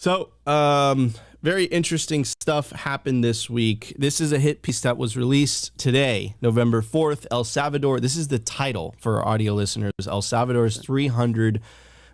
So, very interesting stuff happened this week. This is a hit piece that was released today, November 4th. El Salvador, this is the title for our audio listeners. El Salvador's 300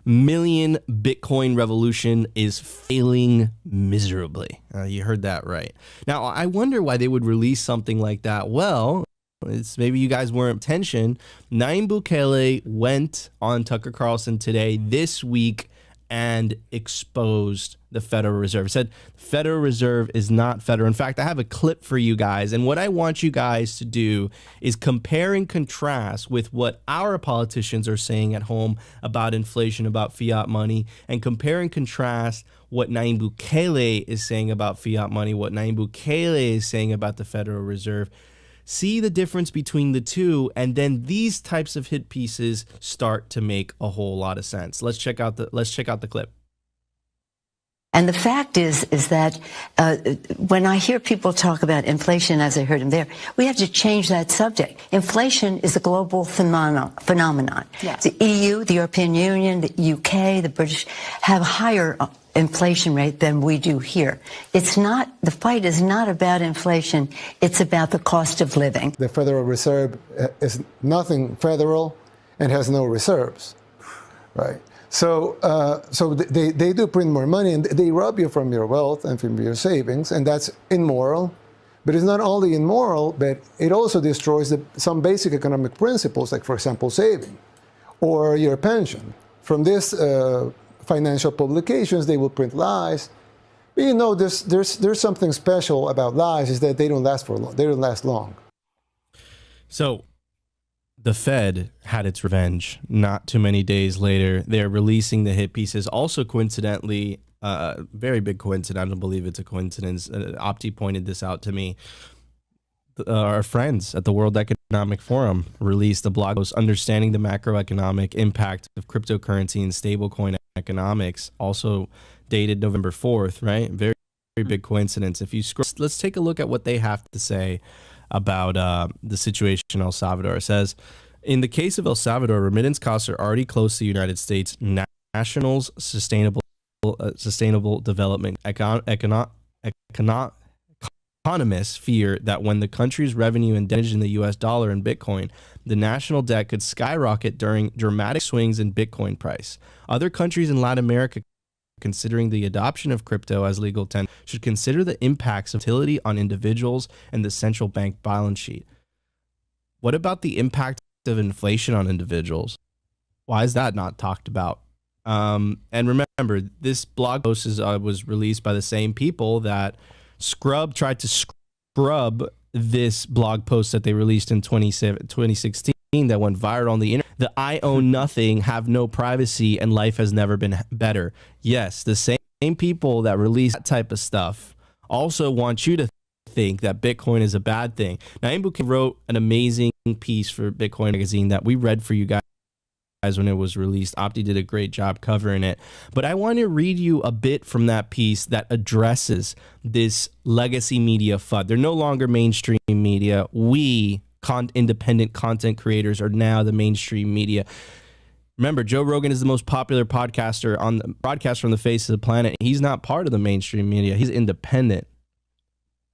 million Bitcoin revolution is failing miserably. You heard that right. Now, I wonder why they would release something like that. Well, it's maybe you guys weren't paying attention. Nayib Bukele went on Tucker Carlson today, this week, and exposed the Federal Reserve. It said the Federal Reserve is not federal. In fact, I have a clip for you guys, and what I want you guys to do is compare and contrast with what our politicians are saying at home about inflation, about fiat money, and compare and contrast what Nayib Bukele is saying about fiat money, what Nayib Bukele is saying about the Federal Reserve. See the difference between the two, and then these types of hit pieces start to make a whole lot of sense. Let's check out the clip. And the fact is that when I hear people talk about inflation, as I heard him there, we have to change that subject. Inflation is a global phenomenon. Yes. The EU, the European Union, the UK, the British have higher inflation rate than we do here. It's not, the fight is not about inflation, it's about the cost of living. The Federal Reserve is nothing federal and has no reserves, right? So they do print more money, and they rob you from your wealth and from your savings, and that's immoral. But it's not only immoral, but it also destroys some basic economic principles, like, for example, saving or your pension. From this financial publications, they will print lies. But you know, there's something special about lies, is that they don't last for long. They don't last long. So the Fed had its revenge. Not too many days later, they're releasing the hit pieces. Also, coincidentally, very big coincidence. I don't believe it's a coincidence. Opti pointed this out to me. Our friends at the World Economic Forum released a blog post, Understanding the Macroeconomic Impact of Cryptocurrency and Stablecoin Economics, also dated November 4th, right? Very, very big coincidence. If you scroll, let's take a look at what they have to say about the situation in El Salvador. It says, in the case of El Salvador, remittance costs are already close to the United States. Nationals sustainable development economists fear that when the country's revenue indebted in the US dollar and Bitcoin, the national debt could skyrocket during dramatic swings in Bitcoin price. Other countries in Latin America, considering the adoption of crypto as legal tender, should consider the impacts of volatility on individuals and the central bank balance sheet. What about the impact of inflation on individuals? Why is that not talked about? And remember, this blog post was released by the same people that tried to scrub this blog post that they released in 2016 that went viral on the internet. The I own nothing, have no privacy, and life has never been better. Yes, the same people that release that type of stuff also want you to think that Bitcoin is a bad thing. Nayib Bukele wrote an amazing piece for Bitcoin Magazine that we read for you guys when it was released. Opti did a great job covering it. But I want to read you a bit from that piece that addresses this legacy media FUD. They're no longer mainstream media. We, independent content creators, are now the mainstream media. Remember, Joe Rogan is the most popular broadcaster on the face of the planet. He's not part of the mainstream media. He's independent.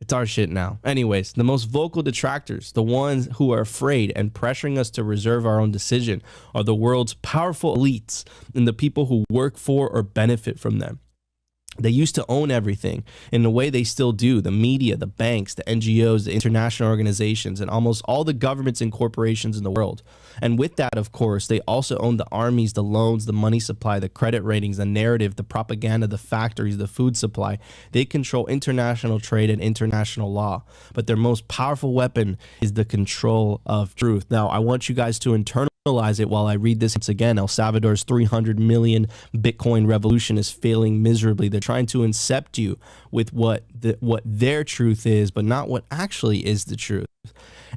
It's our shit now. Anyways, the most vocal detractors, the ones who are afraid and pressuring us to reserve our own decision, are the world's powerful elites and the people who work for or benefit from them. They used to own everything. In a way, they still do. The media, the banks, the NGOs, the international organizations, and almost all the governments and corporations in the world. And with that, of course, they also own the armies, the loans, the money supply, the credit ratings, the narrative, the propaganda, the factories, the food supply. They control international trade and international law. But their most powerful weapon is the control of truth. Now, I want you guys to internalize it while I read this once again. El Salvador's 300 million Bitcoin revolution is failing miserably. They're trying to incept you with what their truth is, but not what actually is the truth.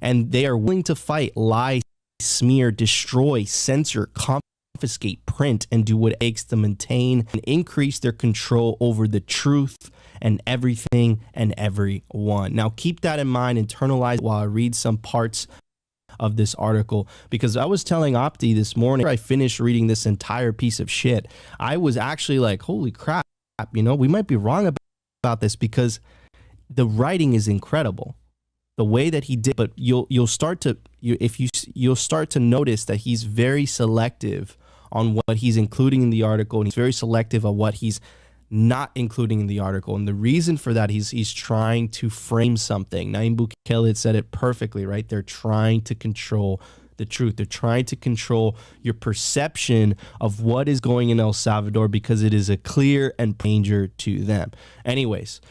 And they are willing to fight, lie, smear, destroy, censor, confiscate, print, and do what it takes to maintain and increase their control over the truth and everything and everyone. Now, keep that in mind, internalize while I read some parts of this article, because I was telling Opti this morning, after I finished reading this entire piece of shit, I was actually like, holy crap, You know, we might be wrong about this because the writing is incredible. The way that he did, but you'll start to notice that he's very selective on what he's including in the article, and he's very selective on what he's not including in the article. And the reason for that, he's trying to frame something. Nayib Bukele said it perfectly, right? They're trying to control the truth. They're trying to control your perception of what is going in El Salvador because it is a clear and danger to them. Anyways,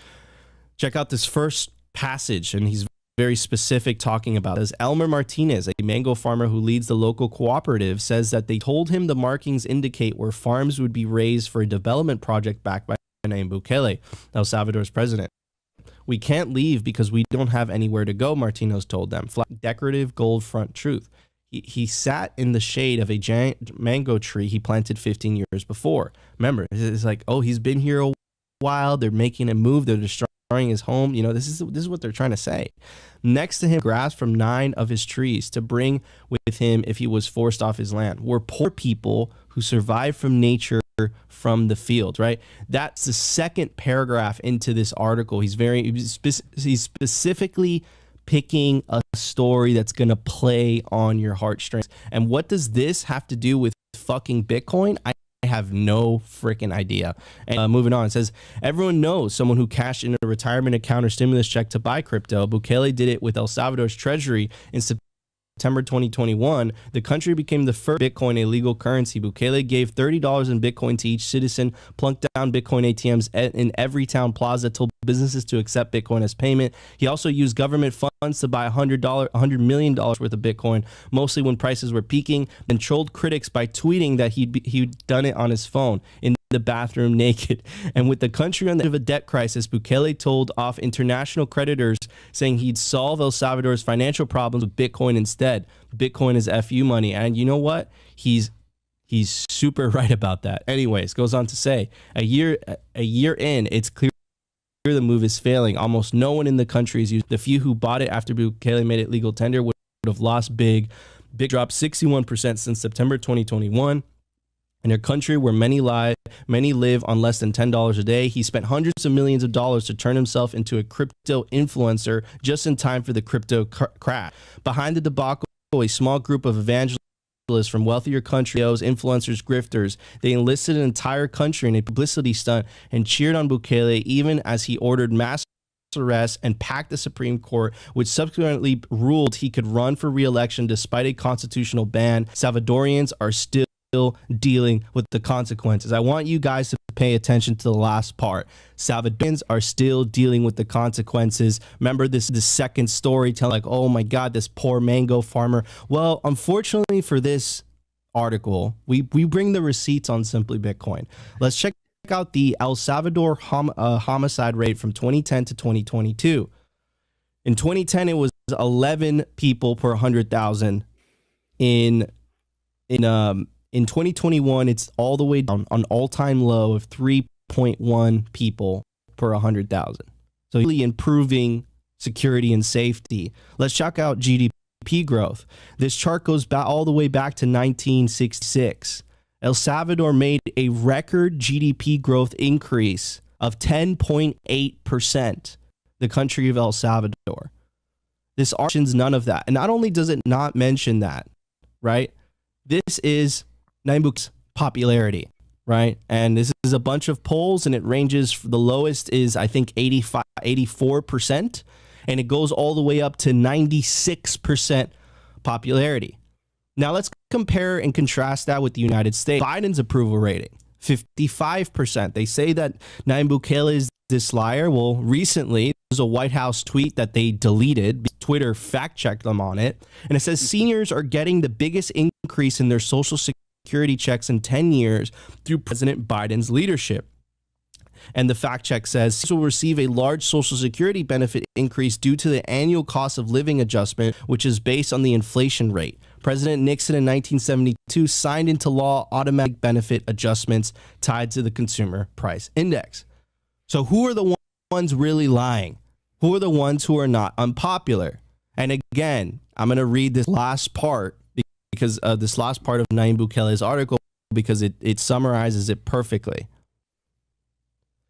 check out this first passage, and he's very specific talking about this. Elmer Martinez, a mango farmer who leads the local cooperative, says that they told him the markings indicate where farms would be raised for a development project backed by Nayib Bukele, El Salvador's president. We can't leave because we don't have anywhere to go, Martinez told them. Flat, decorative gold front truth. He sat in the shade of a giant mango tree he planted 15 years before. Remember, it's like, oh, he's been here a while. They're making a move. They're destroying his home. You know, this is what they're trying to say. Next to him, grass from 9 of his trees to bring with him if he was forced off his land. We're poor people who survive from nature, from the field, right? That's the second paragraph into this article. He's specifically picking a story that's going to play on your heartstrings. And what does this have to do with fucking Bitcoin? I have no freaking idea. And moving on, it says, everyone knows someone who cashed in a retirement account or stimulus check to buy crypto. Bukele did it with El Salvador's treasury in September 2021. The country became the first Bitcoin a legal currency. Bukele gave $30 in Bitcoin to each citizen, plunked down Bitcoin ATMs in every town plaza, told businesses to accept Bitcoin as payment. He also used government funds to buy $100 million worth of Bitcoin, mostly when prices were peaking, and trolled critics by tweeting that he'd done it on his phone in the bathroom naked. And with the country on the edge of a debt crisis, Bukele told off international creditors, saying he'd solve El Salvador's financial problems with Bitcoin instead. Bitcoin is FU money. And you know what? He's super right about that. Anyways, goes on to say, a year in, it's clear the move is failing. Almost no one in the country is used. The few who bought it after Bukele made it legal tender would have lost big. Big dropped 61% since September 2021. In a country where many live on less than $10 a day, he spent hundreds of millions of dollars to turn himself into a crypto influencer just in time for the crypto crash. Behind the debacle, a small group of evangelists from wealthier countries, influencers, grifters, they enlisted an entire country in a publicity stunt and cheered on Bukele even as he ordered mass arrests and packed the Supreme Court, which subsequently ruled he could run for re-election despite a constitutional ban. Salvadorians are still dealing with the consequences. I want you guys to pay attention to the last part. Salvadorians are still dealing with the consequences. Remember, this is the second story telling like, oh my God, this poor mango farmer. Well, unfortunately for this article, we bring the receipts on Simply Bitcoin. Let's check out the El Salvador homicide rate from 2010 to 2022. In 2010, it was 11 people per 100,000. In 2021, it's all the way down on all-time low of 3.1 people per 100,000. So really improving security and safety. Let's check out GDP growth. This chart goes back all the way back to 1966. El Salvador made a record GDP growth increase of 10.8%. The country of El Salvador. This mentions none of that. And not only does it not mention that, right? This is Nayib Bukele's popularity, right? And this is a bunch of polls, and it ranges, the lowest is, I think, 84%, and it goes all the way up to 96% popularity. Now, let's compare and contrast that with the United States. Biden's approval rating, 55%. They say that Nayib Bukele is this liar. Well, recently, there's a White House tweet that they deleted. Twitter fact-checked them on it. And it says seniors are getting the biggest increase in their Social Security checks in 10 years through President Biden's leadership. And the fact check says will receive a large Social Security benefit increase due to the annual cost of living adjustment, which is based on the inflation rate. President Nixon in 1972 signed into law automatic benefit adjustments tied to the Consumer Price Index. So who are the ones really lying? Who are the ones who are not unpopular? And again, I'm going to read this last part because this last part of Nayib Bukele's article because it summarizes it perfectly.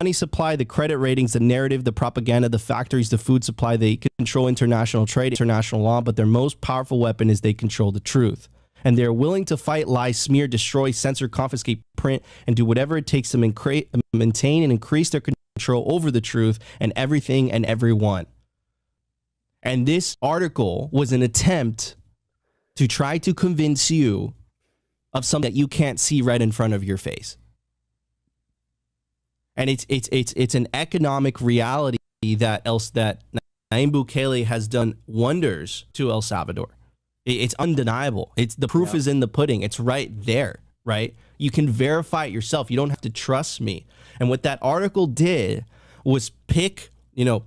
money supply, the credit ratings, the narrative, the propaganda, the factories, the food supply. They control international trade, international law, but their most powerful weapon is they control the truth. And they're willing to fight, lie, smear, destroy, censor, confiscate, print, and do whatever it takes to maintain and increase their control over the truth and everything and everyone. And this article was an attempt to try to convince you of something that you can't see right in front of your face. And it's an economic reality that Nayib Bukele has done wonders to El Salvador. It's undeniable. The proof is in the pudding. It's right there, right? You can verify it yourself. You don't have to trust me. And what that article did was pick,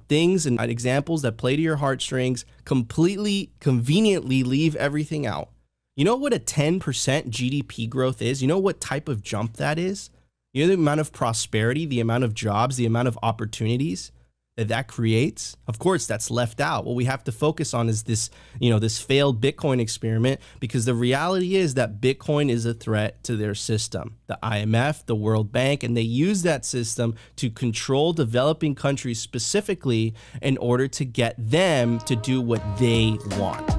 things and examples that play to your heartstrings, completely conveniently leave everything out. You know what a 10% GDP growth is? You know what type of jump that is? You know the amount of prosperity, the amount of jobs, the amount of opportunities that creates? Of course, that's left out. What we have to focus on is this, this failed Bitcoin experiment, because the reality is that Bitcoin is a threat to their system, the IMF, the World Bank, and they use that system to control developing countries specifically in order to get them to do what they want.